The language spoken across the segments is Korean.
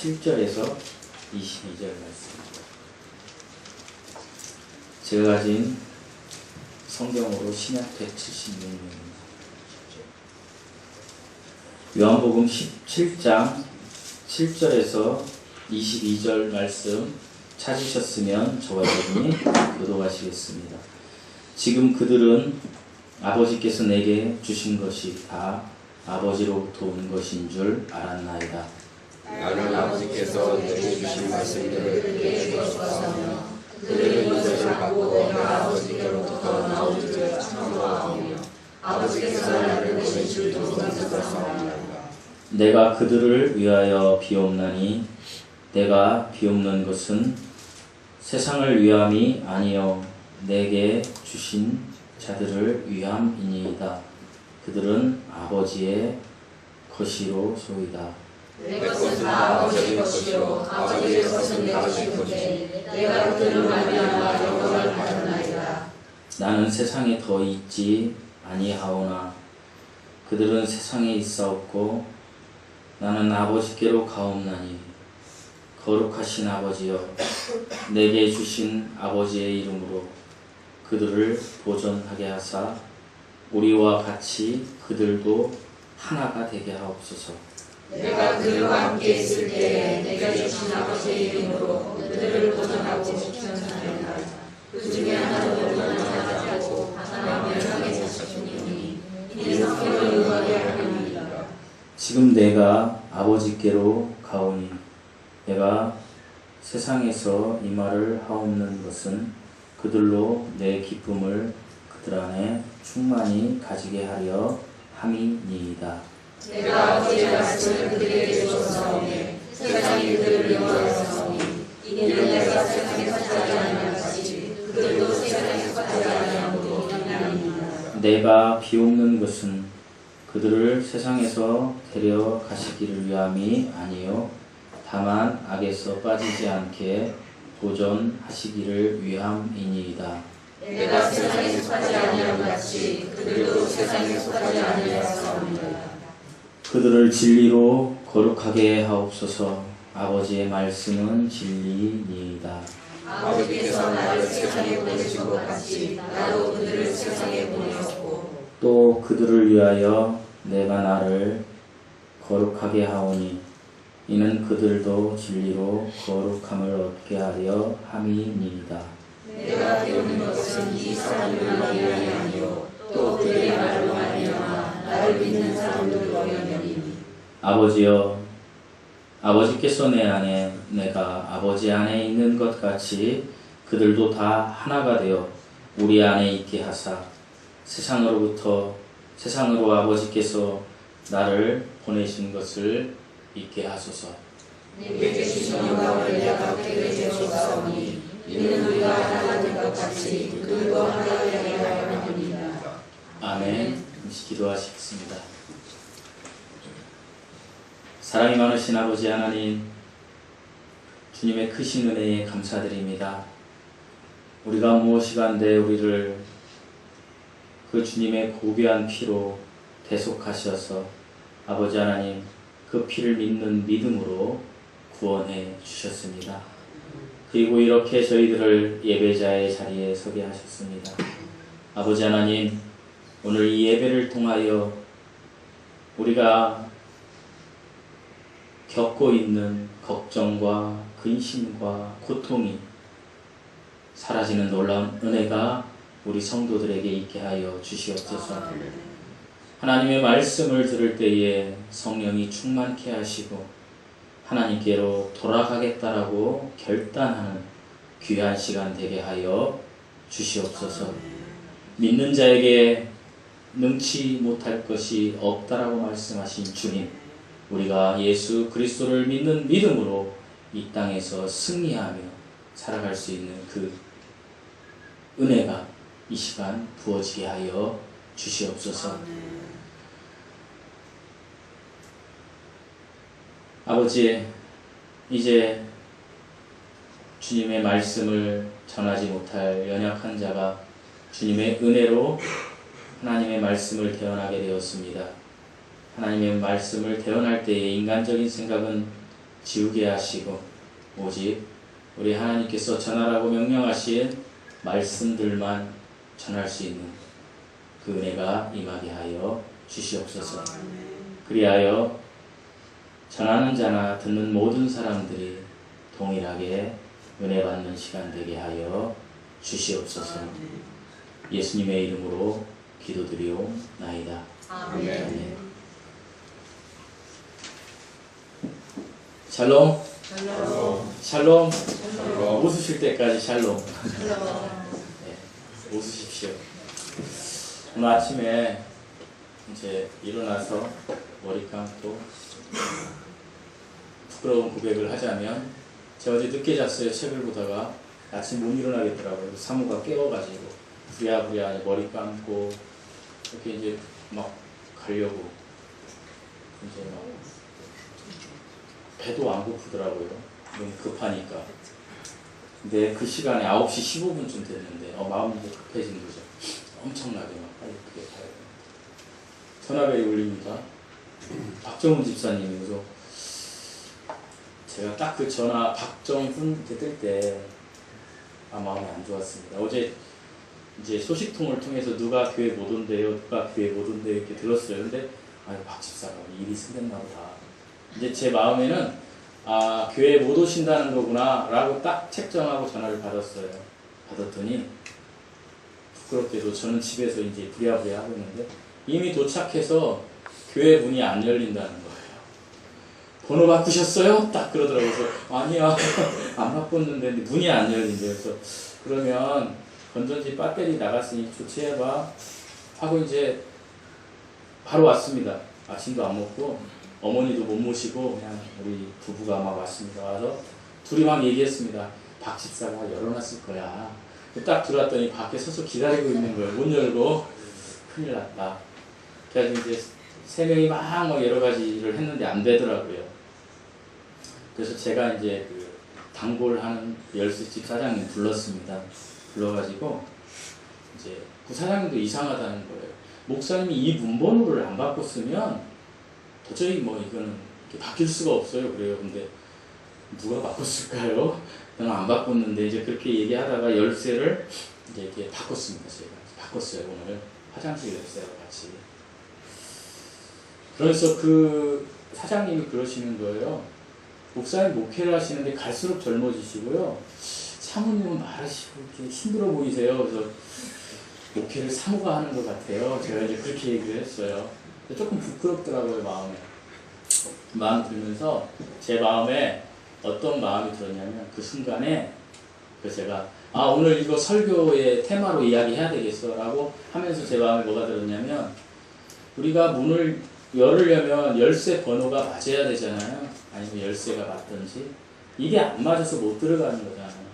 17절에서 22절 말씀입니다. 제가 가진 성경으로 신약 176명입니다. 요한복음 17장 7절에서 22절 말씀 찾으셨으면 저와 여러분이 교독하시겠습니다. 지금 그들은 아버지께서 내게 주신 것이 다 아버지로부터 온 것인 줄 알았나이다. 나는 아버지께서 내게 주신 말씀들을 그들에게 주었사오며 그들은 이것을 받고 내가 아버지께로부터 나온 줄 참고하오며 아버지께서 나를 보신 줄도 믿었사옵나이다. 내가 그들을 위하여 비옵나니 내가 비옵는 것은 세상을 위함이 아니요 내게 주신 자들을 위함이니이다. 그들은 아버지의 것이로소이다. 내 것은 다 아버지의 것이요 아버지의 것은 내 것이오되 내가 그들을 말미암아 영광을 받았나이다. 나는 세상에 더 있지 아니하오나 그들은 세상에 있사옵고 나는 아버지께로 가옵나니 거룩하신 아버지여 내게 주신 아버지의 이름으로 그들을 보존하게 하사 우리와 같이 그들도 하나가 되게 하옵소서. 내가 그들과 함께 있을 때에 내게 주신 아버지의 이름으로 그들을 보존하고 지켜나가리라. 그 중에 하나도 변하지 않고 하나가 멸망의 자식이니 이는 성령을 의하게 하느니라. 지금 내가 아버지께로 가오니 내가 세상에서 이 말을 하옵는 것은 그들로 내 기쁨을 그들 안에 충만히 가지게 하려 함이니이다. 내가 아버지의 말씀을 그들에게 주었사오니 세상이 그들을 미워하였사오니 이는 내가 세상에 속하지 아니한 같이 그들도 세상에 속하지 아니하므로 인함이니라. 내가 비옵는 것은 그들을 세상에서 데려가시기를 위함이 아니요 다만 악에서 빠지지 않게 보존하시기를 위함이니이다. 내가 세상에 속하지 아니한 같이 그들도 세상에 속하지 아니하였사옵니다. 그들을 진리로 거룩하게 하옵소서. 아버지의 말씀은 진리니이다. 아버지께서 나를 세상에 보내신 것 같이 나도 그들을 세상에 보내었고 또 그들을 위하여 내가 나를 거룩하게 하오니 이는 그들도 진리로 거룩함을 얻게 하려 함이니이다. 내가 배우는 것은 이 사람들만 위함이 아니요 또 그들의 말로 말미암아 나를 믿는 사람들로 위함이니. 아버지여 아버지께서 내 안에 내가 아버지 안에 있는 것 같이 그들도 다 하나가 되어 우리 안에 있게 하사 세상으로 아버지께서 나를 보내신 것을 믿게 하소서. 내게 주신 영광을 내가 그들에게 주었사오니 이는 우리가 하나 된 것 같이 그들도 하나 되게 하려 함이니라. 아멘. 기도하시겠습니다. 사랑이 많으신 아버지 하나님, 주님의 크신 은혜에 감사드립니다. 우리가 무엇이간데 우리를 그 주님의 고귀한 피로 대속하셔서 아버지 하나님 그 피를 믿는 믿음으로 구원해 주셨습니다. 그리고 이렇게 저희들을 예배자의 자리에 서게 하셨습니다. 아버지 하나님, 오늘 이 예배를 통하여 우리가 겪고 있는 걱정과 근심과 고통이 사라지는 놀라운 은혜가 우리 성도들에게 있게 하여 주시옵소서. 하나님의 말씀을 들을 때에 성령이 충만케 하시고 하나님께로 돌아가겠다라고 결단하는 귀한 시간 되게 하여 주시옵소서. 믿는 자에게 능치 못할 것이 없다라고 말씀하신 주님, 우리가 예수 그리스도를 믿는 믿음으로 이 땅에서 승리하며 살아갈 수 있는 그 은혜가 이 시간 부어지게 하여 주시옵소서. 아버지, 이제 주님의 말씀을 전하지 못할 연약한 자가 주님의 은혜로 하나님의 말씀을 대언하게 되었습니다. 하나님의 말씀을 대언할 때에 인간적인 생각은 지우게 하시고 오직 우리 하나님께서 전하라고 명령하신 말씀들만 전할 수 있는 그 은혜가 임하게 하여 주시옵소서. 그리하여 전하는 자나 듣는 모든 사람들이 동일하게 은혜 받는 시간 되게 하여 주시옵소서. 예수님의 이름으로 기도드리옵나이다. 아멘. 샬롬. 샬롬. 웃으실 때까지 샬롬. 네, 웃으십시오. 오늘 아침에 이제 일어나서 머리 감고 부끄러운 고백을 하자면 제가 어제 늦게 잤어요. 책을 보다가 아침 못 일어나겠더라고요. 사모가 깨워가지고 부랴부랴 머리 감고 이렇게 이제 막 가려고 이제 막 배도 안 고프더라고요. 너무 급하니까. 근데 그 시간에 9시 15분쯤 됐는데 마음이 급해진 거죠. 엄청나게 막 빨리 그게 가야 돼요. 전화벨이 울립니다. 박정훈 집사님이 그래서 제가 딱 그 전화 박정훈 뜰 때 마음이 안 좋았습니다. 어제 이제 소식통을 통해서 누가 교회 못 온대요, 누가 교회 못 온대요 이렇게 들었어요. 근데 박 집사가 일이 생겼나 보다. 이제 제 마음에는 교회 못 오신다는 거구나 라고 딱 책정하고 전화를 받았어요. 받았더니 부끄럽게도 저는 집에서 이제 부랴부랴 하고 있는데 이미 도착해서 교회 문이 안 열린다는 거예요. 번호 바꾸셨어요? 딱 그러더라고요. 그래서 아니야 안 바꿨는데 문이 안 열린대요. 그래서 그러면 건전지 배터리 나갔으니 조치해봐 하고 이제 바로 왔습니다. 아침도 안 먹고 어머니도 못 모시고 그냥 우리 부부가 막 왔습니다. 와서 둘이 막 얘기했습니다. 박 집사가 열어놨을 거야. 딱 들어왔더니 밖에 서서 기다리고 있는 거예요. 문 열고 큰일 났다. 그래서 이제 세 명이 막 여러 가지를 했는데 안 되더라고요. 그래서 제가 이제 그 단골하는 열쇠집 사장님 불렀습니다. 불러가지고 이제 그 사장님도 이상하다는 거예요. 목사님이 이 문번호를 안 바꿨으면 도저히 뭐 이거는 바뀔 수가 없어요. 그래요. 근데 누가 바꿨을까요? 저는 안 바꿨는데 이제 그렇게 얘기하다가 열쇠를 이제 이렇게 바꿨습니다. 제가 바꿨어요. 오늘 화장실 열쇠랑 같이. 그래서 그 사장님이 그러시는 거예요. 목사님 목회를 하시는데 갈수록 젊어지시고요. 사모님은 말하시고 이렇게 힘들어 보이세요. 그래서 목회를 사모가 하는 것 같아요. 제가 이제 그렇게 얘기를 했어요. 조금 부끄럽더라고요. 마음 들면서 제 마음에 어떤 마음이 들었냐면 그 순간에 그래서 제가 오늘 이거 설교의 테마로 이야기해야 되겠어 라고 하면서 제 마음에 뭐가 들었냐면 우리가 문을 열으려면 열쇠 번호가 맞아야 되잖아요. 아니면 열쇠가 맞든지 이게 안 맞아서 못 들어가는 거잖아요.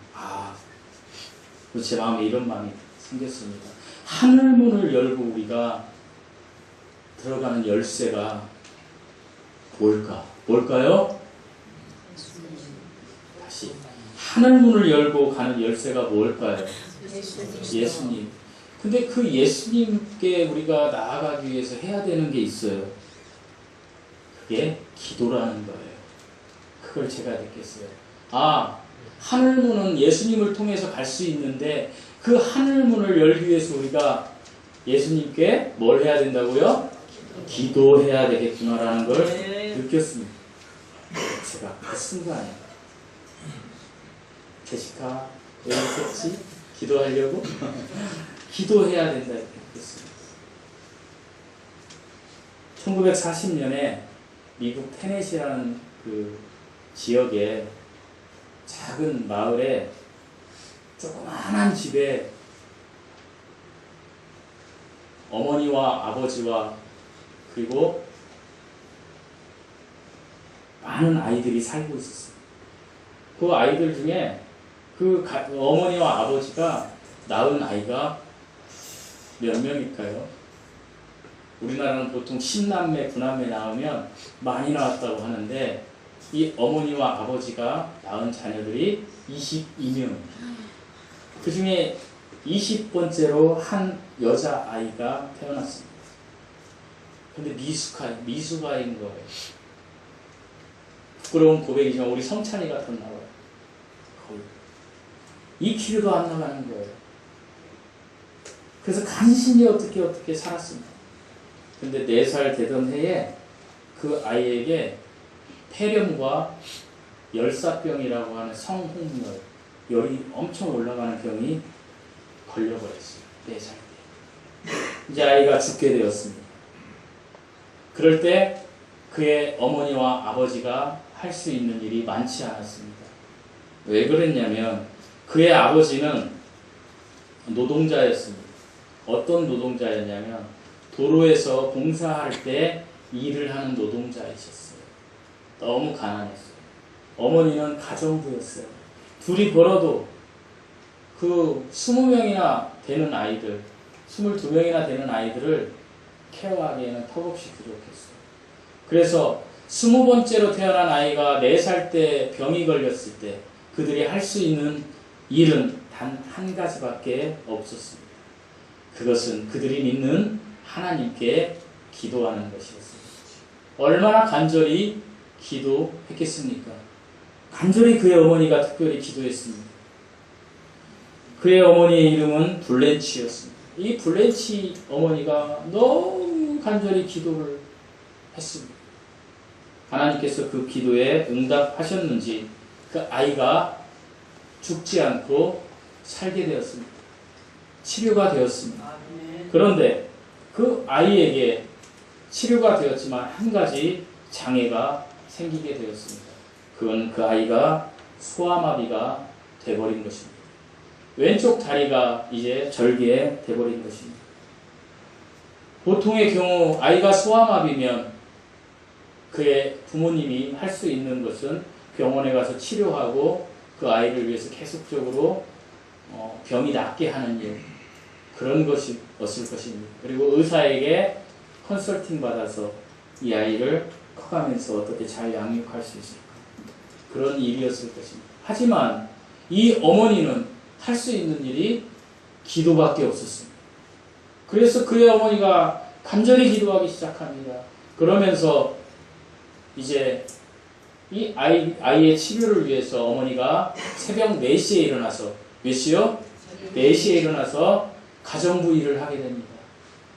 그래서 제 마음에 이런 마음이 생겼습니다. 하늘문을 열고 우리가 들어가는 열쇠가 뭘까요? 다시 하늘문을 열고 가는 열쇠가 뭘까요? 예수님. 근데 그 예수님께 우리가 나아가기 위해서 해야 되는 게 있어요. 그게 기도라는 거예요. 그걸 제가 느꼈어요. 하늘문은 예수님을 통해서 갈 수 있는데 그 하늘문을 열기 위해서 우리가 예수님께 뭘 해야 된다고요? 기도해야 되겠구나라는 걸 느꼈습니다. 제가 그 순간에 제시카 왜 있었지? 기도하려고? 기도해야 된다 이렇게 느꼈습니다. 1940년에 미국 테네시라는 그 지역에 작은 마을에 조그마한 집에 어머니와 아버지와 그리고 많은 아이들이 살고 있었어요. 그 아이들 중에 그 어머니와 아버지가 낳은 아이가 몇 명일까요? 우리나라는 보통 10남매, 9남매 낳으면 많이 나왔다고 하는데 이 어머니와 아버지가 낳은 자녀들이 22명. 그 중에 20번째로 한 여자아이가 태어났습니다. 근데 미숙아인 거예요. 부끄러운 고백이지만 우리 성찬이 같았나 봐요. 거의. 2kg도 안 나가는 거예요. 그래서 간신히 어떻게 살았습니다. 근데 4살 되던 해에 그 아이에게 폐렴과 열사병이라고 하는 성홍열, 열이 엄청 올라가는 병이 걸려버렸어요. 4살 때. 이제 아이가 죽게 되었습니다. 그럴 때 그의 어머니와 아버지가 할 수 있는 일이 많지 않았습니다. 왜 그랬냐면 그의 아버지는 노동자였습니다. 어떤 노동자였냐면 도로에서 봉사할 때 일을 하는 노동자이셨어요. 너무 가난했어요. 어머니는 가정부였어요. 둘이 벌어도 그 20명이나 되는 아이들, 22명이나 되는 아이들을 케어하기에는 턱없이 부족했어요. 그래서 20번째로 태어난 아이가 4살 때 병이 걸렸을 때 그들이 할 수 있는 일은 단 한 가지밖에 없었습니다. 그것은 그들이 믿는 하나님께 기도하는 것이었습니다. 얼마나 간절히 기도했겠습니까? 간절히 그의 어머니가 특별히 기도했습니다. 그의 어머니의 이름은 블렌치였습니다. 이 블렌치 어머니가 너무 간절히 기도를 했습니다. 하나님께서 그 기도에 응답하셨는지 그 아이가 죽지 않고 살게 되었습니다. 치료가 되었습니다. 그런데 그 아이에게 치료가 되었지만 한 가지 장애가 생기게 되었습니다. 그건 그 아이가 소아마비가 돼버린 것입니다. 왼쪽 다리가 이제 절개 돼버린 것입니다. 보통의 경우 아이가 소아마비면 그의 부모님이 할 수 있는 것은 병원에 가서 치료하고 그 아이를 위해서 계속적으로 병이 낫게 하는 일, 그런 것이었을 것입니다. 그리고 의사에게 컨설팅 받아서 이 아이를 커가면서 어떻게 잘 양육할 수 있을까, 그런 일이었을 것입니다. 하지만 이 어머니는 할 수 있는 일이 기도밖에 없었습니다. 그래서 그의 어머니가 간절히 기도하기 시작합니다. 그러면서 이제 이 아이의 치료를 위해서 어머니가 새벽 4시에 일어나서, 몇 시요? 4시에 일어나서 가정부 일을 하게 됩니다.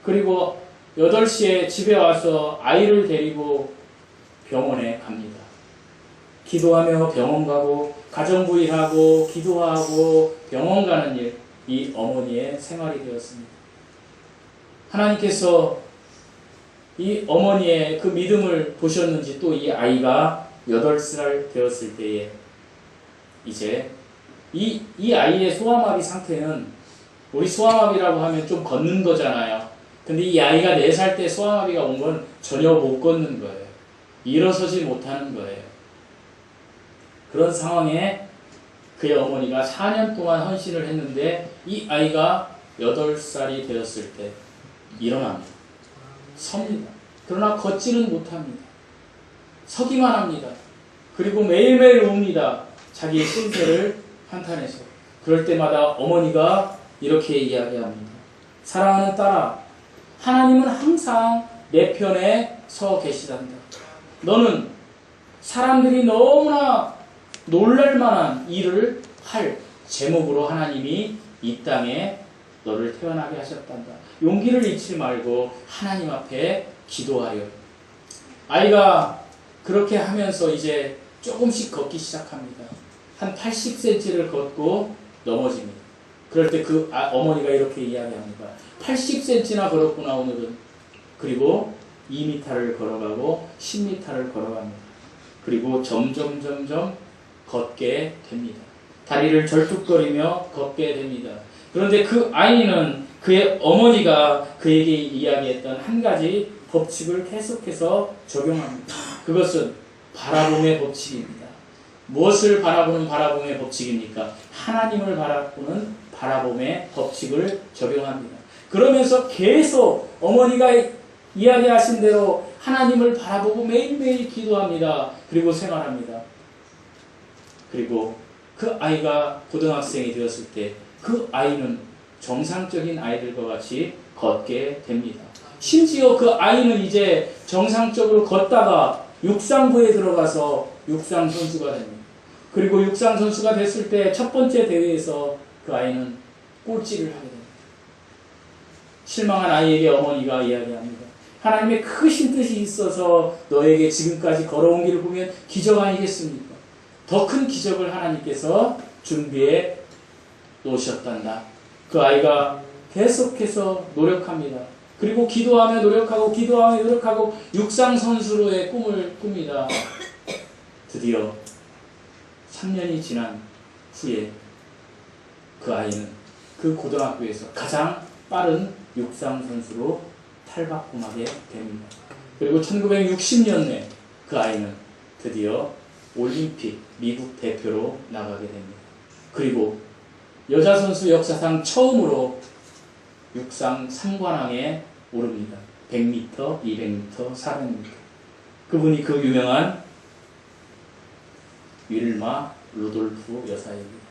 그리고 8시에 집에 와서 아이를 데리고 병원에 갑니다. 기도하며 병원 가고 가정부 일하고 기도하고 병원 가는 일, 이 어머니의 생활이 되었습니다. 하나님께서 이 어머니의 그 믿음을 보셨는지 또 이 아이가 8살 되었을 때에 이제 이 아이의 소아마비 상태는, 우리 소아마비라고 하면 좀 걷는 거잖아요. 근데 이 아이가 4살 때 소아마비가 온 건 전혀 못 걷는 거예요. 일어서지 못하는 거예요. 그런 상황에 그의 어머니가 4년 동안 헌신을 했는데 이 아이가 8살이 되었을 때 일어납니다. 섭니다. 그러나 걷지는 못합니다. 서기만 합니다. 그리고 매일매일 웁니다. 자기의 신세를 한탄해서. 그럴 때마다 어머니가 이렇게 이야기합니다. 사랑하는 딸아, 하나님은 항상 내 편에 서 계시단다. 너는 사람들이 너무나 놀랄만한 일을 할 제목으로 하나님이 이 땅에 너를 태어나게 하셨단다. 용기를 잃지 말고 하나님 앞에 기도하여. 아이가 그렇게 하면서 이제 조금씩 걷기 시작합니다. 한 80cm를 걷고 넘어집니다. 그럴 때 그 어머니가 이렇게 이야기합니다. 80cm나 걸었구나 오늘은. 그리고 2m를 걸어가고 10m를 걸어갑니다. 그리고 점점 걷게 됩니다. 다리를 절뚝거리며 걷게 됩니다. 그런데 그 아이는 그의 어머니가 그에게 이야기했던 한 가지 법칙을 계속해서 적용합니다. 그것은 바라봄의 법칙입니다. 무엇을 바라보는 바라봄의 법칙입니까? 하나님을 바라보는 바라봄의 법칙을 적용합니다. 그러면서 계속 어머니가 이야기하신 대로 하나님을 바라보고 매일매일 기도합니다. 그리고 생활합니다. 그리고 그 아이가 고등학생이 되었을 때 그 아이는 정상적인 아이들과 같이 걷게 됩니다. 심지어 그 아이는 이제 정상적으로 걷다가 육상부에 들어가서 육상 선수가 됩니다. 그리고 육상 선수가 됐을 때 첫 번째 대회에서 그 아이는 꼴찌를 하게 됩니다. 실망한 아이에게 어머니가 이야기합니다. 하나님의 크신 뜻이 있어서 너에게 지금까지 걸어온 길을 보면 기적 아니겠습니까? 더 큰 기적을 하나님께서 준비해 놓으셨단다. 그 아이가 계속해서 노력합니다. 그리고 기도하며 노력하고 육상 선수로의 꿈을 꿉니다. 드디어 3년이 지난 후에 그 아이는 그 고등학교에서 가장 빠른 육상 선수로 탈바꿈하게 됩니다. 그리고 1960년에 그 아이는 드디어 올림픽 미국 대표로 나가게 됩니다. 그리고 여자 선수 역사상 처음으로 육상 3관왕에 오릅니다. 100m, 200m, 400m. 그분이 그 유명한 윌마 루돌프 여사입니다.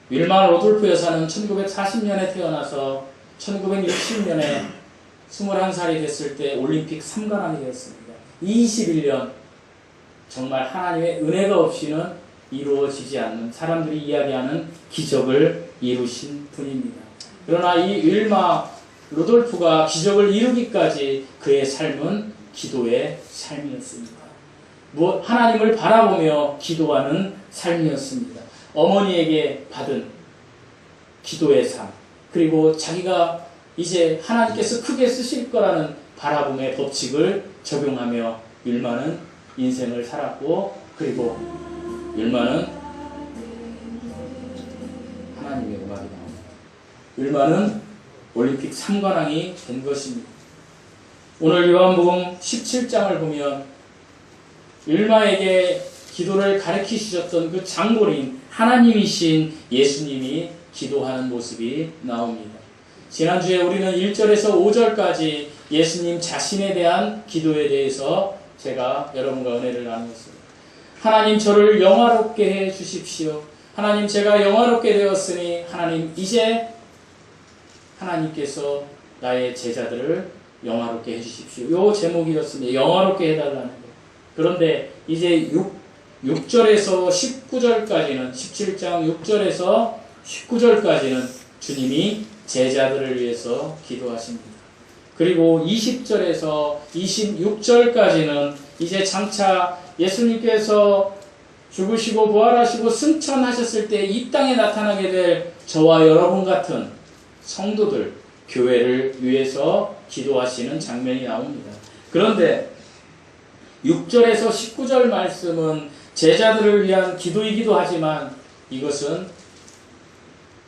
윌마 루돌프 여사는 1940년에 태어나서 1960년에 21살이 됐을 때 올림픽 3관왕이 되었습니다. 21년 정말 하나님의 은혜가 없이는 이루어지지 않는, 사람들이 이야기하는 기적을 이루신 분입니다. 그러나 이 윌마 루돌프가 기적을 이루기까지 그의 삶은 기도의 삶이었습니다. 하나님을 바라보며 기도하는 삶이었습니다. 어머니에게 받은 기도의 삶, 그리고 자기가 이제 하나님께서 크게 쓰실 거라는 바라봄의 법칙을 적용하며 윌마는 인생을 살았고, 그리고 윌마는 하나님의 음악이 나옵니다. 윌마는 올림픽 3관왕이 된 것입니다. 오늘 요한복음 17장을 보면 윌마에게 기도를 가르치셨던 그 장본인 하나님이신 예수님이 기도하는 모습이 나옵니다. 지난주에 우리는 1절에서 5절까지 예수님 자신에 대한 기도에 대해서 제가 여러분과 은혜를 나누었습니다. 하나님, 저를 영화롭게 해 주십시오. 하나님, 제가 영화롭게 되었으니 하나님, 이제 하나님께서 나의 제자들을 영화롭게 해 주십시오. 요 제목이었습니다. 영화롭게 해달라는 거. 그런데 이제 6절에서 19절까지는, 17장 6절에서 19절까지는 주님이 제자들을 위해서 기도하십니다. 그리고 20절에서 26절까지는 이제 장차 예수님께서 죽으시고 부활하시고 승천하셨을 때 이 땅에 나타나게 될 저와 여러분 같은 성도들, 교회를 위해서 기도하시는 장면이 나옵니다. 그런데 6절에서 19절 말씀은 제자들을 위한 기도이기도 하지만 이것은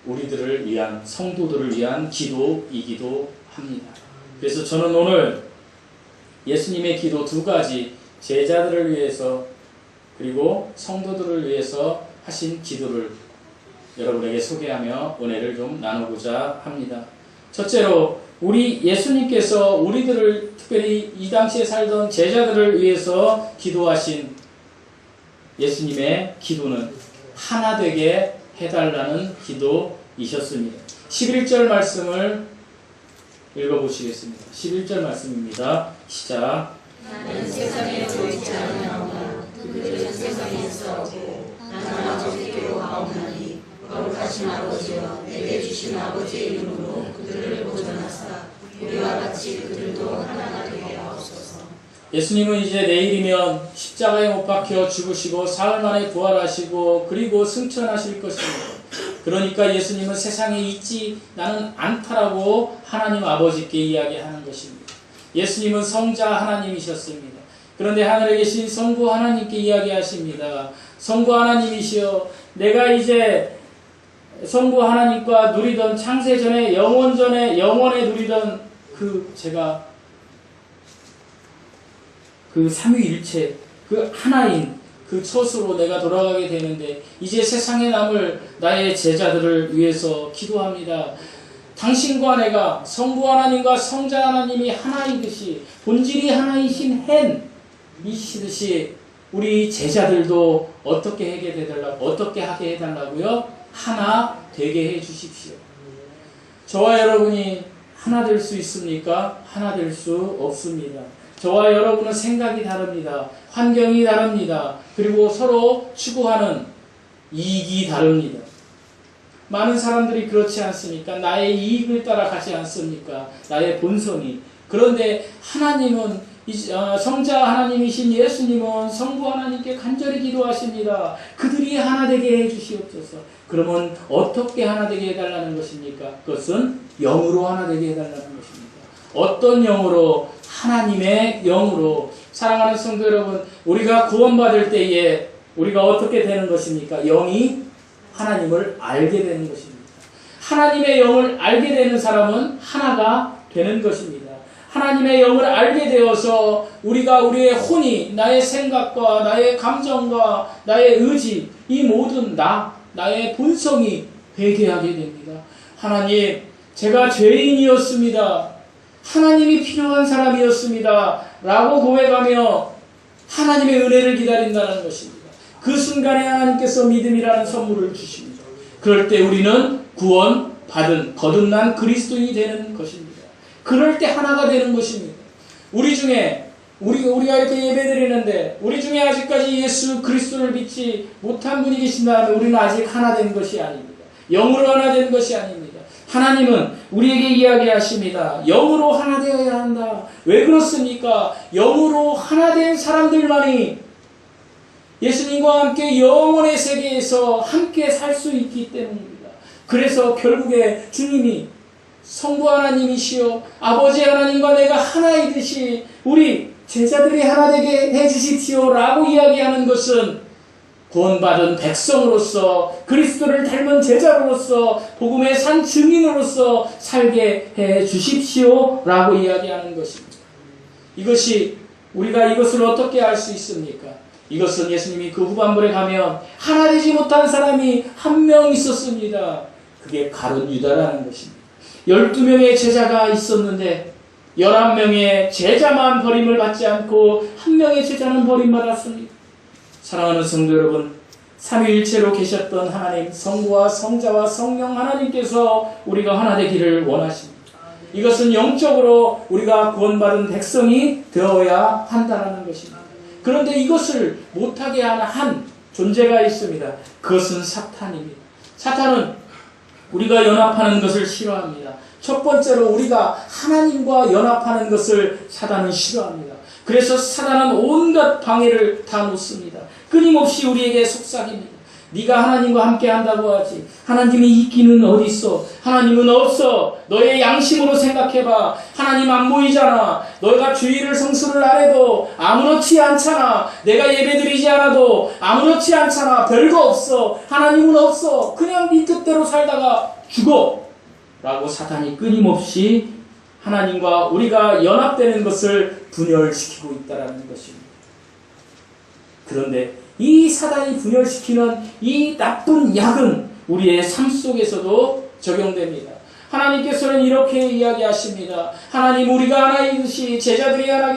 우리들을 위한, 성도들을 위한 기도이기도 합니다. 그래서 저는 오늘 예수님의 기도 두 가지, 제자들을 위해서 그리고 성도들을 위해서 하신 기도를 여러분에게 소개하며 은혜를 좀 나누고자 합니다. 첫째로, 우리 예수님께서 우리들을, 특별히 이 당시에 살던 제자들을 위해서 기도하신 예수님의 기도는 하나 되게 해달라는 기도이셨습니다. 11절 말씀을 읽어보시겠습니다. 11절 말씀입니다. 시작. 나는 세상에 보이지 않으나 그들은 세상에 싸우고 나는 아버지께로 가옵나니 거룩하신 아버지여 내게 주신 아버지의 이름으로 그들을 보존하사 우리와 같이 그들도 하나가 되게 하옵소서. 예수님은 이제 내일이면 십자가에 못 박혀 죽으시고 사흘 만에 부활하시고 그리고 승천하실 것입니다. 그러니까 예수님은 세상에 있지 나는 않다라고 하나님 아버지께 이야기하는 것입니다. 예수님은 성자 하나님이셨습니다. 그런데 하늘에 계신 성부 하나님께 이야기하십니다. 성부 하나님이시여, 내가 이제 성부 하나님과 누리던 창세전에 영원에 누리던 제가 삼위일체 그 하나인 그 처소로 내가 돌아가게 되는데 이제 세상에 남을 나의 제자들을 위해서 기도합니다. 당신과 내가 성부 하나님과 성자 하나님이 하나이듯이, 본질이 하나이신 헨이시듯이 우리 제자들도 어떻게 하게 해달라고요? 하나 되게 해 주십시오. 저와 여러분이 하나 될 수 있습니까? 하나 될 수 없습니다. 저와 여러분은 생각이 다릅니다. 환경이 다릅니다. 그리고 서로 추구하는 이익이 다릅니다. 많은 사람들이 그렇지 않습니까? 나의 이익을 따라가지 않습니까? 나의 본성이. 그런데 하나님은 성자 하나님이신 예수님은 성부 하나님께 간절히 기도하십니다. 그들이 하나 되게 해주시옵소서. 그러면 어떻게 하나 되게 해달라는 것입니까? 그것은 영으로 하나 되게 해달라는 것입니다. 어떤 영으로? 하나님의 영으로. 사랑하는 성도 여러분, 우리가 구원받을 때에 우리가 어떻게 되는 것입니까? 영이 하나님을 알게 되는 것입니다. 하나님의 영을 알게 되는 사람은 하나가 되는 것입니다. 하나님의 영을 알게 되어서 우리가 우리의 혼이, 나의 생각과 나의 감정과 나의 의지, 이 모든 나의 본성이 회개하게 됩니다. 하나님, 제가 죄인이었습니다. 하나님이 필요한 사람이었습니다. 라고 고백하며 하나님의 은혜를 기다린다는 것입니다. 그 순간에 하나님께서 믿음이라는 선물을 주십니다. 그럴 때 우리는 구원받은 거듭난 그리스도인이 되는 것입니다. 그럴 때 하나가 되는 것입니다. 우리 중에 우리가 이렇게 예배드리는데 우리 중에 아직까지 예수 그리스도를 믿지 못한 분이 계신다면 우리는 아직 하나 된 것이 아닙니다. 영으로 하나 된 것이 아닙니다. 하나님은 우리에게 이야기하십니다. 영으로 하나 되어야 한다. 왜 그렇습니까? 영으로 하나 된 사람들만이 예수님과 함께 영원의 세계에서 함께 살 수 있기 때문입니다. 그래서 결국에 주님이 성부 하나님이시여 아버지 하나님과 내가 하나이듯이 우리 제자들이 하나 되게 해주십시오 라고 이야기하는 것은 구원받은 백성으로서 그리스도를 닮은 제자로서 복음의 산 증인으로서 살게 해 주십시오 라고 이야기하는 것입니다. 우리가 이것을 어떻게 알 수 있습니까? 이것은 예수님이 그 후반부에 가면 하나 되지 못한 사람이 한 명 있었습니다. 그게 가룟 유다라는 것입니다. 12명의 제자가 있었는데 11명의 제자만 버림을 받지 않고 한 명의 제자는 버림받았습니다. 사랑하는 성도 여러분, 삼위일체로 계셨던 하나님, 성부와 성자와 성령 하나님께서 우리가 하나 되기를 원하십니다. 이것은 영적으로 우리가 구원받은 백성이 되어야 한다는 것입니다. 그런데 이것을 못하게 하는 한 존재가 있습니다. 그것은 사탄입니다. 사탄은 우리가 연합하는 것을 싫어합니다. 첫 번째로 우리가 하나님과 연합하는 것을 사탄은 싫어합니다. 그래서 사탄은 온갖 방해를 다 놓습니다. 끊임없이 우리에게 속삭입니다. 네가 하나님과 함께 한다고 하지. 하나님이 있기는 어디 있어? 하나님은 없어. 너의 양심으로 생각해봐. 하나님 안 보이잖아. 너가 주일을 성수를 안 해도 아무렇지 않잖아. 내가 예배드리지 않아도 아무렇지 않잖아. 별거 없어. 하나님은 없어. 그냥 네 뜻대로 살다가 죽어. 라고 사탄이 끊임없이 하나님과 우리가 연합되는 것을 분열시키고 있다는 것입니다. 그런데 이 사단이 분열시키는 이 나쁜 약은 우리의 삶 속에서도 적용됩니다. 하나님께서는 이렇게 이야기하십니다. 하나님, 우리가 하나이듯이 제자들이 하나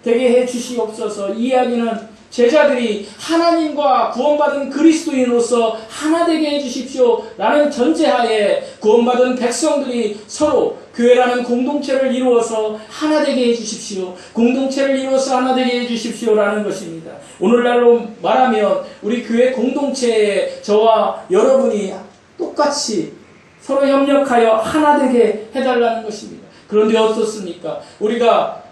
되게 해 주시옵소서. 이 이야기는 제자들이 하나님과 구원받은 그리스도인으로서 하나 되게 해 주십시오 라는 전제하에 구원받은 백성들이 서로 교회라는 공동체를 이루어서 하나 되게 해 주십시오. 공동체를 이루어서 하나 되게 해 주십시오 라는 것입니다. 오늘날로 말하면 우리 교회 공동체에 저와 여러분이 똑같이 서로 협력하여 하나 되게 해달라는 것입니다. 그런데 어떻습니까? 우리가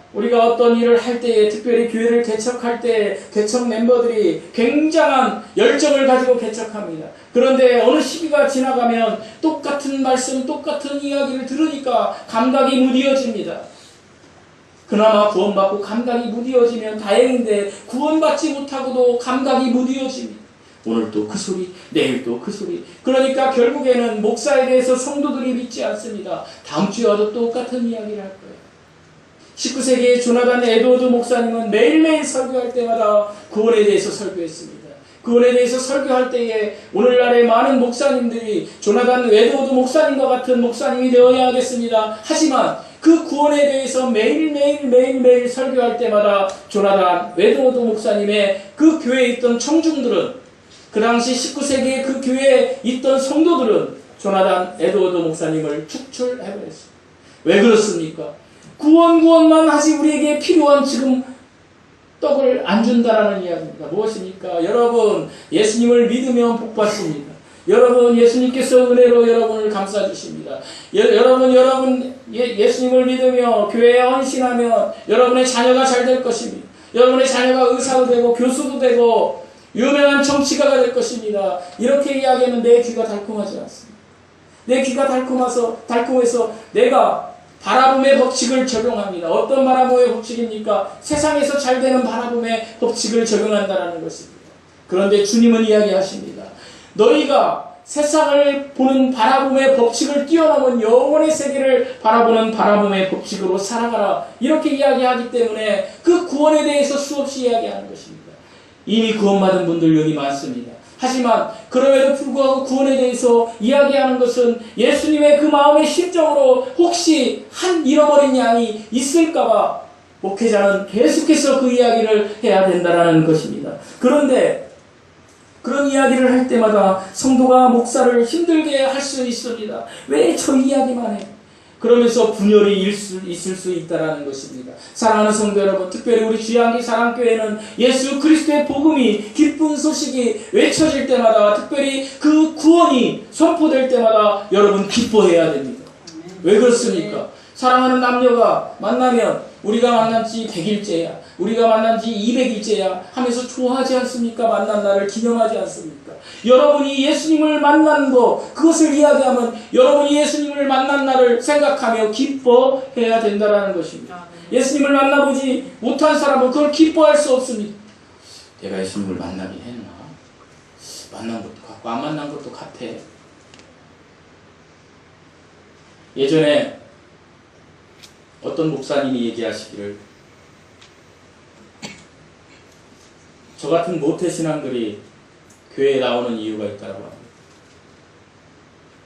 어떤 일을 할 때에, 특별히 교회를 개척할 때 개척 멤버들이 굉장한 열정을 가지고 개척합니다. 그런데 어느 시기가 지나가면 똑같은 말씀, 똑같은 이야기를 들으니까 감각이 무뎌집니다. 그나마 구원받고 감각이 무뎌지면 다행인데 구원받지 못하고도 감각이 무뎌집니다. 오늘 또 그 소리, 내일 또 그 소리. 그러니까 결국에는 목사에 대해서 성도들이 믿지 않습니다. 다음 주에 와도 똑같은 이야기를 할 거예요. 19세기의 조나단 에드워드 목사님은 매일매일 설교할 때마다 구원에 대해서 설교했습니다. 구원에 대해서 설교할 때에 오늘날의 많은 목사님들이 조나단 에드워드 목사님과 같은 목사님이 되어야 하겠습니다. 하지만 그 구원에 대해서 매일매일 설교할 때마다 조나단 에드워드 목사님의 그 교회에 있던 청중들은, 그 당시 19세기에 그 교회에 있던 성도들은 조나단 에드워드 목사님을 축출해버렸습니다. 왜 그렇습니까? 구원만 하지 우리에게 필요한 지금 떡을 안 준다라는 이야기입니다. 무엇입니까? 여러분, 예수님을 믿으면 복 받습니다. 여러분, 예수님께서 은혜로 여러분을 감싸주십니다. 여러분, 예수님을 믿으며 교회에 헌신하면 여러분의 자녀가 잘 될 것입니다. 여러분의 자녀가 의사도 되고 교수도 되고 유명한 정치가가 될 것입니다. 이렇게 이야기하면 내 귀가 달콤하지 않습니다. 내 귀가 달콤해서 내가 바라봄의 법칙을 적용합니다. 어떤 바라봄의 법칙입니까? 세상에서 잘 되는 바라봄의 법칙을 적용한다는 것입니다. 그런데 주님은 이야기하십니다. 너희가 세상을 보는 바라봄의 법칙을 뛰어넘은 영원의 세계를 바라보는 바라봄의 법칙으로 살아가라. 이렇게 이야기하기 때문에 그 구원에 대해서 수없이 이야기하는 것입니다. 이미 구원받은 분들 여기 많습니다. 하지만 그럼에도 불구하고 구원에 대해서 이야기하는 것은 예수님의 그 마음의 심정으로 혹시 한 잃어버린 양이 있을까봐 목회자는 계속해서 그 이야기를 해야 된다는 것입니다. 그런데 그런 이야기를 할 때마다 성도가 목사를 힘들게 할 수 있습니다. 왜 저 이야기만 해? 그러면서 분열이 있을 수 있다는 것입니다. 사랑하는 성도 여러분, 특별히 우리 주양기 사랑교회는 예수 그리스도의 복음이, 기쁜 소식이 외쳐질 때마다, 특별히 그 구원이 선포될 때마다 여러분 기뻐해야 됩니다. 왜 그렇습니까? 사랑하는 남녀가 만나면 우리가 만난 지 100일째야, 우리가 만난 지 200일째야 하면서 좋아하지 않습니까? 만난 날을 기념하지 않습니까? 여러분이 예수님을 만난 거, 그것을 이야기하면 여러분이 예수님을 만난 날을 생각하며 기뻐해야 된다는 것입니다. 예수님을 만나보지 못한 사람은 그걸 기뻐할 수 없습니다. 내가 예수님을 만나긴 했나? 만난 것도 같고 안 만난 것도 같아. 예전에 어떤 목사님이 얘기하시기를, 저 같은 모태신앙들이 교회에 나오는 이유가 있다고 합니다.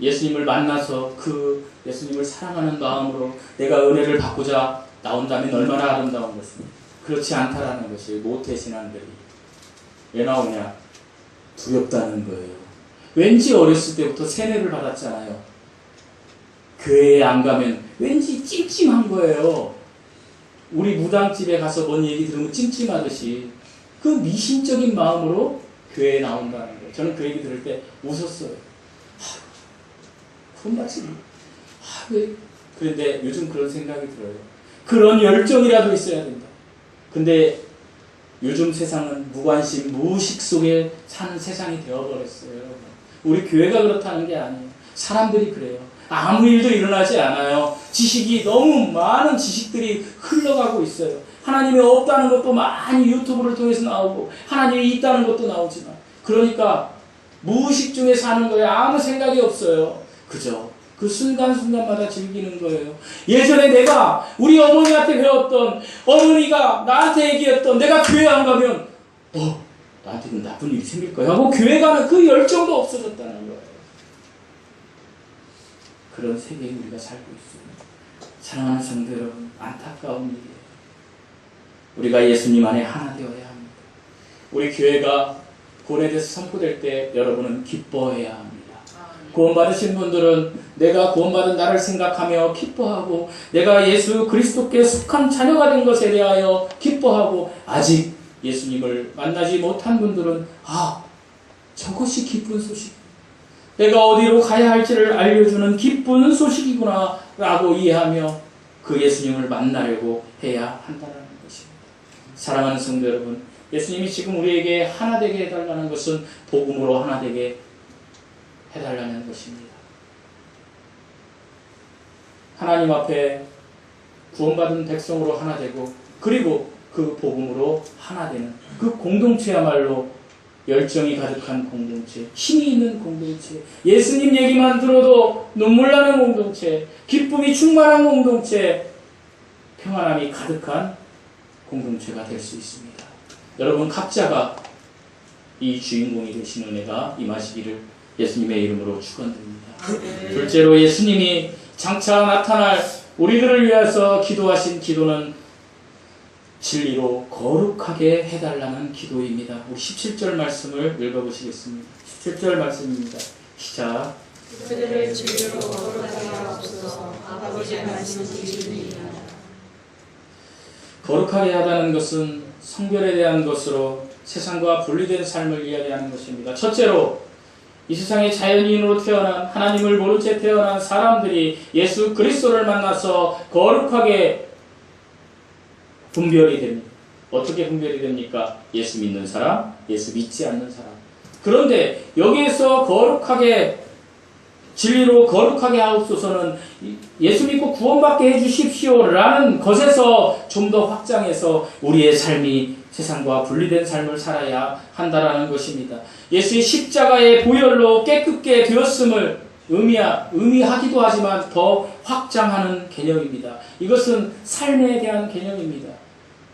예수님을 만나서 그 예수님을 사랑하는 마음으로 내가 은혜를 받고자 나온다면 얼마나 아름다운 것입니까? 그렇지 않다라는 것이 모태신앙들이. 왜 나오냐? 두렵다는 거예요. 왠지 어렸을 때부터 세뇌를 받았잖아요. 교회에 안 가면 왠지 찜찜한 거예요. 우리 무당집에 가서 뭔 얘기 들으면 찜찜하듯이 그 미신적인 마음으로 교회에 나온다는 거예요. 저는 그 얘기 들을 때 웃었어요. 그런 말씀이. 왜? 그런데 요즘 그런 생각이 들어요. 그런 열정이라도 있어야 된다. 근데 요즘 세상은 무관심, 무의식 속에 사는 세상이 되어버렸어요. 우리 교회가 그렇다는 게 아니에요. 사람들이 그래요. 아무 일도 일어나지 않아요. 지식이 너무 많은 지식들이 흘러가고 있어요. 하나님이 없다는 것도 많이 유튜브를 통해서 나오고 하나님이 있다는 것도 나오지만, 그러니까 무의식 중에 사는 거예요. 아무 생각이 없어요. 그죠? 그 순간순간마다 즐기는 거예요. 예전에 내가 우리 어머니한테 배웠던, 어머니가 나한테 얘기했던, 내가 교회 안 가면 나한테 나쁜 일이 생길 거야 하고 교회 가는 그 열정도 없어졌다는 거예요. 그런 세계에 우리가 살고 있습니다. 사랑하는 성도 여러분, 안타까운 일이에요. 우리가 예수님 안에 하나 되어야 합니다. 우리 교회가 구원에 대해서 선포될 때 여러분은 기뻐해야 합니다. 구원받으신 분들은 내가 구원받은 나를 생각하며 기뻐하고, 내가 예수 그리스도께 속한 자녀가 된 것에 대하여 기뻐하고, 아직 예수님을 만나지 못한 분들은 저것이 기쁜 소식, 내가 어디로 가야 할지를 알려주는 기쁜 소식이구나 라고 이해하며 그 예수님을 만나려고 해야 한다는 것입니다. 사랑하는 성도 여러분, 예수님이 지금 우리에게 하나 되게 해달라는 것은 복음으로 하나 되게 해달라는 것입니다. 하나님 앞에 구원받은 백성으로 하나 되고, 그리고 그 복음으로 하나 되는 그 공동체야말로 열정이 가득한 공동체, 힘이 있는 공동체, 예수님 얘기만 들어도 눈물 나는 공동체, 기쁨이 충만한 공동체, 평안함이 가득한 공동체가 될 수 있습니다. 여러분 각자가 이 주인공이 되신 은혜가 임하시기를 예수님의 이름으로 축원드립니다. 둘째로, 예수님이 장차 나타날 우리들을 위해서 기도하신 기도는 진리로 거룩하게 해달라는 기도입니다. 우리 17절 말씀을 읽어보시겠습니다. 17절 말씀입니다. 시작. 그들을 진리로 거룩하게 하옵소서. 아버지의 말씀 지키리이다. 거룩하게 하다는 것은 성별에 대한 것으로 세상과 분리된 삶을 이야기하는 것입니다. 첫째로 이 세상에 자연인으로 태어난 하나님을 모른 채 태어난 사람들이 예수 그리스도를 만나서 거룩하게 분별이 됩니다. 어떻게 분별이 됩니까? 예수 믿는 사람, 예수 믿지 않는 사람. 그런데 여기에서 거룩하게 진리로 거룩하게 하옵소서는 예수 믿고 구원받게 해주십시오라는 것에서 좀 더 확장해서 우리의 삶이 세상과 분리된 삶을 살아야 한다라는 것입니다. 예수의 십자가의 보혈로 깨끗게 되었음을 의미하기도 하지만 더 확장하는 개념입니다. 이것은 삶에 대한 개념입니다.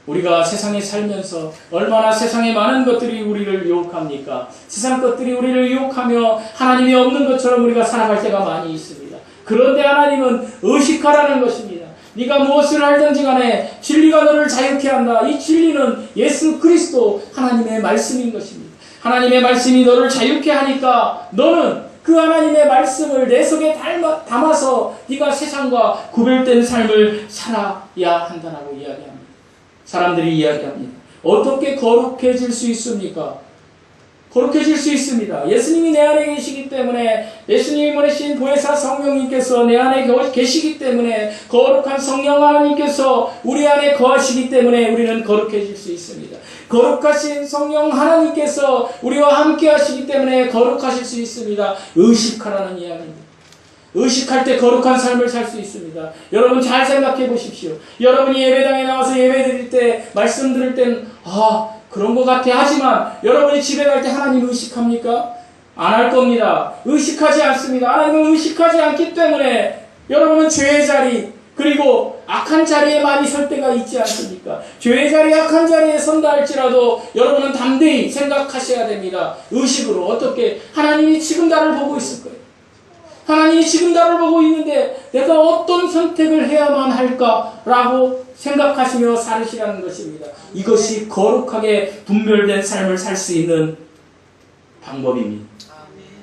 우리가 세상에 살면서 얼마나 세상에 많은 것들이 우리를 유혹합니까? 세상 것들이 우리를 유혹하며 하나님이 없는 것처럼 우리가 살아갈 때가 많이 있습니다. 그런데 하나님은 의식하라는 것입니다. 네가 무엇을 하든지 간에 진리가 너를 자유케 한다. 이 진리는 예수 그리스도 하나님의 말씀인 것입니다. 하나님의 말씀이 너를 자유케 하니까 너는 그 하나님의 말씀을 내 속에 담아서 네가 세상과 구별된 삶을 살아야 한다라고 이야기합니다. 사람들이 이야기합니다. 어떻게 거룩해질 수 있습니까? 거룩해질 수 있습니다. 예수님이 내 안에 계시기 때문에, 예수님이 보내신 보혜사 성령님께서 내 안에 계시기 때문에, 거룩한 성령 하나님께서 우리 안에 거하시기 때문에 우리는 거룩해질 수 있습니다. 거룩하신 성령 하나님께서 우리와 함께 하시기 때문에 거룩하실 수 있습니다. 의식하라는 이야기입니다. 의식할 때 거룩한 삶을 살 수 있습니다. 여러분 잘 생각해 보십시오. 여러분이 예배당에 나와서 예배 드릴 때, 말씀 들을 땐 그런 것 같아 하지만 여러분이 집에 갈 때 하나님 의식합니까? 안 할 겁니다. 의식하지 않습니다. 하나님을 의식하지 않기 때문에 여러분은 죄의 자리, 그리고 악한 자리에 많이 설 때가 있지 않습니까? 죄의 자리, 악한 자리에 선다 할지라도 여러분은 담대히 생각하셔야 됩니다. 의식으로. 어떻게? 하나님이 지금 나를 보고 있을 거예요. 하나님이 지금 나를 보고 있는데 내가 어떤 선택을 해야만 할까라고 생각하시며 살으시라는 것입니다. 이것이 거룩하게 분별된 삶을 살 수 있는 방법입니다.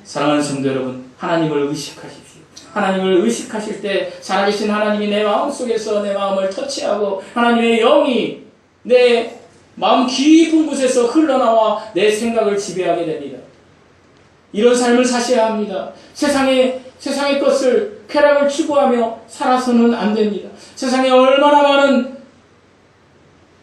사랑하는 성도 여러분, 하나님을 의식하십시오. 하나님을 의식하실 때 살아계신 하나님이 내 마음속에서 내 마음을 터치하고 하나님의 영이 내 마음 깊은 곳에서 흘러나와 내 생각을 지배하게 됩니다. 이런 삶을 사셔야 합니다. 세상의 것을, 쾌락을 추구하며 살아서는 안 됩니다. 세상에 얼마나 많은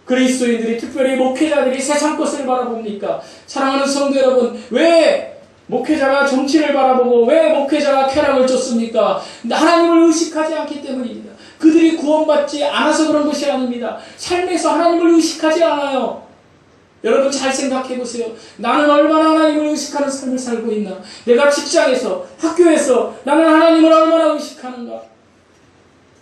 그리스도인들이, 특별히 목회자들이 세상 것을 바라봅니까? 사랑하는 성도 여러분, 왜 목회자가 정치를 바라보고 왜 목회자가 쾌락을 쫓습니까? 하나님을 의식하지 않기 때문입니다. 그들이 구원받지 않아서 그런 것이 아닙니다. 삶에서 하나님을 의식하지 않아요. 여러분 잘 생각해 보세요. 나는 얼마나 하나님을 의식하는 삶을 살고 있나? 내가 직장에서, 학교에서 나는 하나님을 얼마나 의식하는가?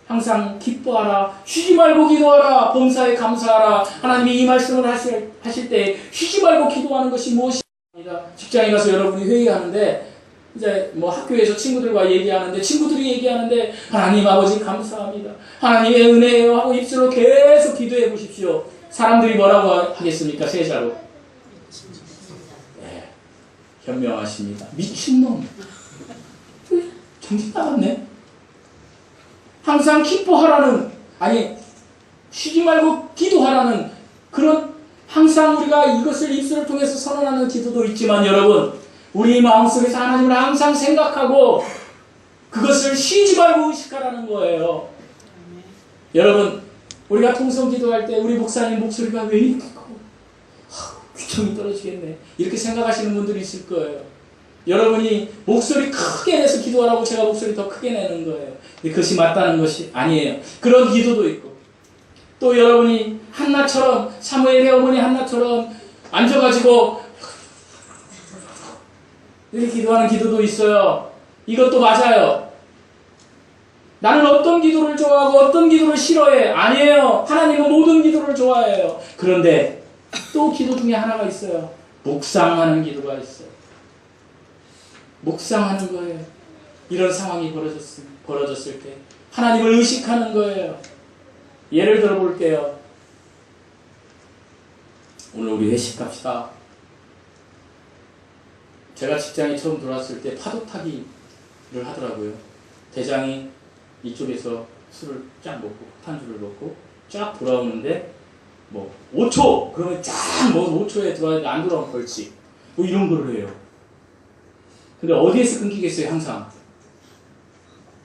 항상 기뻐하라, 쉬지 말고 기도하라, 범사에 감사하라. 하나님이 이 말씀을 하실 때 쉬지 말고 기도하는 것이 무엇입니까? 직장에 가서 여러분이 회의하는데, 이제 학교에서 친구들과 얘기하는데, 친구들이 얘기하는데 하나님 아버지 감사합니다, 하나님의 은혜예요 하고 입술로 계속 기도해 보십시오. 사람들이 뭐라고 하겠습니까? 세자로. 네, 현명하십니다. 미친놈. 정신 나갔네. 항상 기뻐하라는, 쉬지 말고 기도하라는 그런, 항상 우리가 이것을 입술을 통해서 선언하는 기도도 있지만 여러분, 우리 마음속에서 하나님을 항상 생각하고 그것을 쉬지 말고 의식하라는 거예요. 여러분, 우리가 통성 기도할 때 우리 목사님 목소리가 왜 이렇게 크고 귀청이 떨어지겠네, 이렇게 생각하시는 분들이 있을 거예요. 여러분이 목소리 크게 내서 기도하라고 제가 목소리 더 크게 내는 거예요. 그것이 맞다는 것이 아니에요. 그런 기도도 있고, 또 여러분이 한나처럼, 사무엘의 어머니 한나처럼 앉아가지고 이렇게 기도하는 기도도 있어요. 이것도 맞아요. 나는 어떤 기도를 좋아하고 어떤 기도를 싫어해? 아니에요. 하나님은 모든 기도를 좋아해요. 그런데 또 기도 중에 하나가 있어요. 묵상하는 기도가 있어요. 묵상하는 거예요. 이런 상황이 벌어졌을 때 하나님을 의식하는 거예요. 예를 들어 볼게요. 오늘 우리 회식합시다. 제가 직장에 처음 들어왔을 때 파도 타기를 하더라고요. 대장이 이쪽에서 술을 쫙 먹고, 탄주를 먹고 쫙 돌아오는데 뭐 5초 그러면 쫙뭐 5초에 들어와야 안 들어오면 벌칙 뭐 이런 거를 해요. 근데 어디에서 끊기겠어요? 항상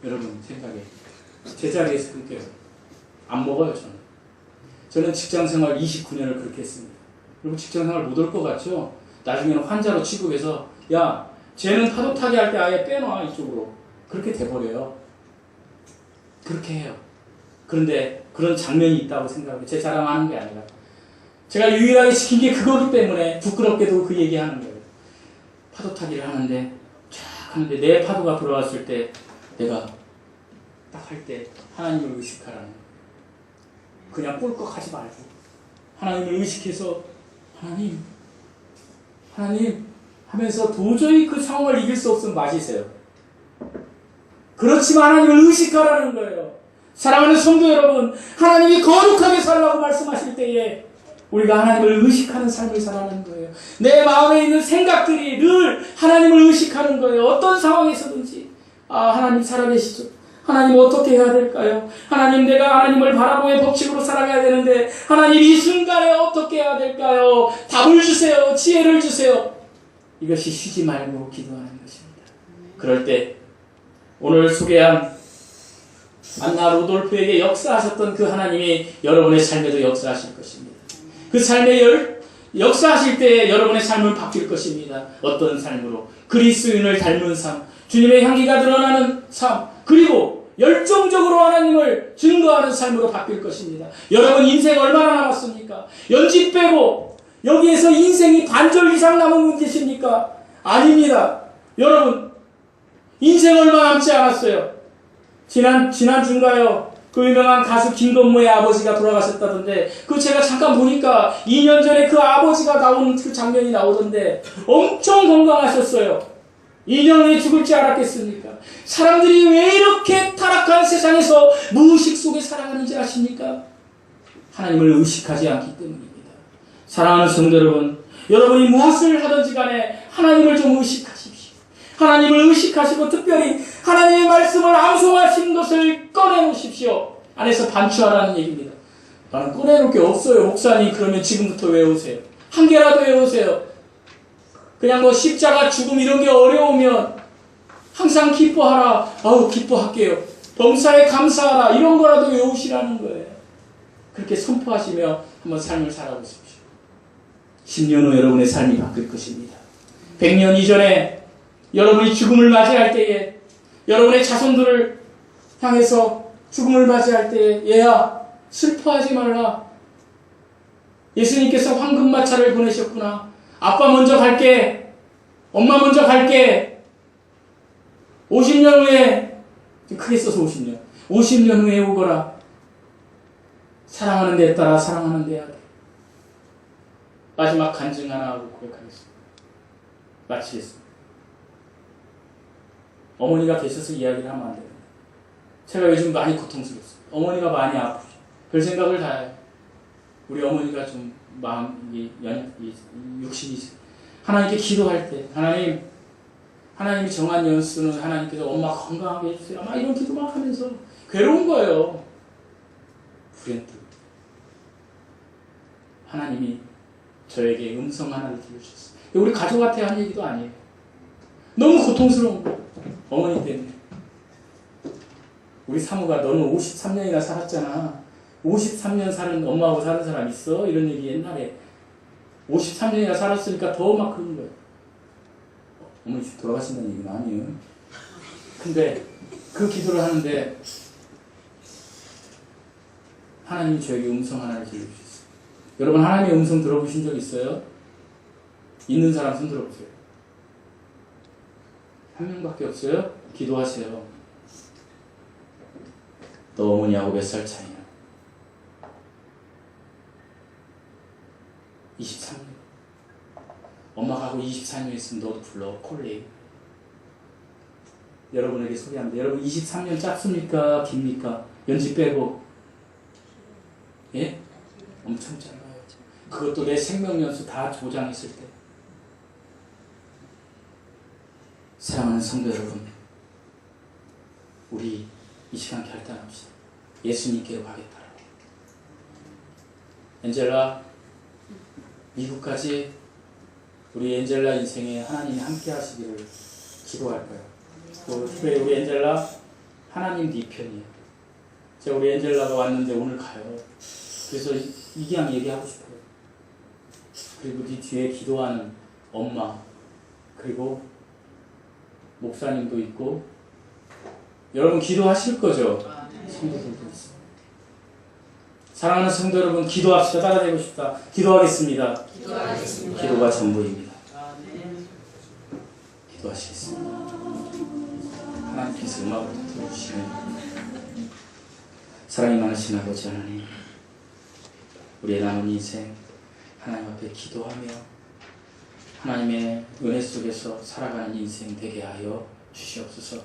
여러분 생각에 제자리에서 끊겨요. 안 먹어요. 저는 직장생활 29년을 그렇게 했습니다. 그리고 직장생활 못 올 것 같죠? 나중에는 환자로 취급해서 야 쟤는 파도 타기 할 때 아예 빼놔 이쪽으로 그렇게 돼버려요. 그렇게 해요. 그런데 그런 장면이 있다고 생각해요. 제 자랑하는 게 아니라 제가 유일하게 지킨 게 그거기 때문에 부끄럽게도 그 얘기하는 거예요. 파도 타기를 하는데 쫙 하는데 내 파도가 돌아왔을 때 내가 딱 할 때 하나님을 의식하라는 거예요. 그냥 꿀꺽하지 말고 하나님을 의식해서 하나님 하면서 도저히 그 상황을 이길 수 없으면 마시세요. 그렇지만 하나님을 의식하라는 거예요. 사랑하는 성도 여러분, 하나님이 거룩하게 살라고 말씀하실 때에 우리가 하나님을 의식하는 삶을 살아가는 거예요. 내 마음에 있는 생각들이 늘 하나님을 의식하는 거예요. 어떤 상황에서든지 하나님 살아계시죠. 하나님 어떻게 해야 될까요? 하나님 내가 하나님을 바라보며 법칙으로 살아가야 되는데 하나님 이 순간에 어떻게 해야 될까요? 답을 주세요. 지혜를 주세요. 이것이 쉬지 말고 기도하는 것입니다. 그럴 때 오늘 소개한 안나 루돌프에게 역사하셨던 그 하나님이 여러분의 삶에도 역사하실 것입니다. 그 삶에 역사하실 때 여러분의 삶은 바뀔 것입니다. 어떤 삶으로? 그리스도인을 닮은 삶, 주님의 향기가 드러나는 삶, 그리고 열정적으로 하나님을 증거하는 삶으로 바뀔 것입니다. 여러분 인생 얼마나 남았습니까? 연지 빼고 여기에서 인생이 반절 이상 남은 분 계십니까? 아닙니다. 여러분 인생 얼마 남지 않았어요. 지난주인가요? 그 유명한 가수 김건모의 아버지가 돌아가셨다던데 그 제가 잠깐 보니까 2년 전에 그 아버지가 나오는 그 장면이 나오던데 엄청 건강하셨어요. 2년 후에 죽을지 알았겠습니까? 사람들이 왜 이렇게 타락한 세상에서 무의식 속에 살아가는지 아십니까? 하나님을 의식하지 않기 때문입니다. 사랑하는 성도 여러분, 여러분이 무엇을 하든지 간에 하나님을 좀 의식하십시오. 하나님을 의식하시고 특별히 하나님의 말씀을 암송하신 것을 꺼내놓으십시오. 안에서 반추하라는 얘기입니다. 나는 꺼내놓을 게 없어요. 목사님 그러면 지금부터 외우세요. 한 개라도 외우세요. 그냥 뭐 십자가 죽음 이런 게 어려우면 항상 기뻐하라. 아우 기뻐할게요. 범사에 감사하라. 이런 거라도 외우시라는 거예요. 그렇게 선포하시며 한번 삶을 살아보십시오. 10년 후 여러분의 삶이 바뀔 것입니다. 100년 이전에 여러분이 죽음을 맞이할 때에 여러분의 자손들을 향해서 죽음을 맞이할 때에 얘야 슬퍼하지 말라. 예수님께서 황금마차를 보내셨구나. 아빠 먼저 갈게. 엄마 먼저 갈게. 50년 후에 크게 써서 50년. 50년 후에 오거라. 사랑하는 데 따라 사랑하는 데 하게. 마지막 간증 하나 하고 고백하겠습니다. 마치겠습니다. 어머니가 계셔서 이야기를 하면 안 됩니다. 제가 요즘 많이 고통스럽습니다. 어머니가 많이 아프죠. 별 생각을 다 해요. 우리 어머니가 좀 마음이 욕심이 있어요. 하나님께 기도할 때 하나님이 정한 연수는 하나님께서 엄마 건강하게 해주세요. 아마 이런 기도 막 하면서 괴로운 거예요. 불현듯 하나님이 저에게 음성 하나를 들려주셨어요. 우리 가족한테 한 얘기도 아니에요. 너무 고통스러운 거예요. 어머니 때문에. 우리 사모가 너는 53년이나 살았잖아. 53년 사는 엄마하고 사는 사람 있어? 이런 얘기 옛날에 53년이나 살았으니까 더 막 그런 거예요. 어머니 돌아가신다는 얘기는 아니에요. 근데 그 기도를 하는데 하나님이 저에게 음성 하나를 들려주셨어요. 여러분 하나님의 음성 들어보신 적 있어요? 있는 사람 손 들어보세요. 한 명밖에 없어요? 기도하세요. 너 어머니하고 몇 살 차이야? 23년. 엄마가 하고 24년 있으면 너도 불러. 콜레. 여러분에게 소개합니다. 여러분 23년 짧습니까? 깁니까? 연지 빼고. 예? 엄청 짧아요. 그것도 내 생명연수 다 조장했을 때. 사랑하는 성도 여러분, 우리 이 시간 결단합시다. 예수님께로 가겠다라고. 엔젤라, 미국까지 우리 엔젤라 인생에 하나님이 함께 하시기를 기도할 거예요. 특별히 우리 엔젤라, 하나님 네 편이에요. 제가 우리 엔젤라가 왔는데 오늘 가요. 그래서 이양 얘기하고 싶어요. 그리고 네 뒤에 기도하는 엄마, 그리고 목사님도 있고, 여러분 기도하실 거죠? 성도들도 있습니다. 사랑하는 성도 여러분, 기도합시다. 따라되고 싶다. 기도하겠습니다. 기도가 전부입니다. 기도하시겠습니다. 하나님께서 음악을 들어주시면, 사랑이 많으신 아버지 하나님, 우리의 남은 인생 하나님 앞에 기도하며 하나님의 은혜 속에서 살아가는 인생 되게 하여 주시옵소서.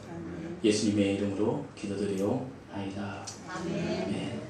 예수님의 이름으로 기도드리옵나이다. 아멘.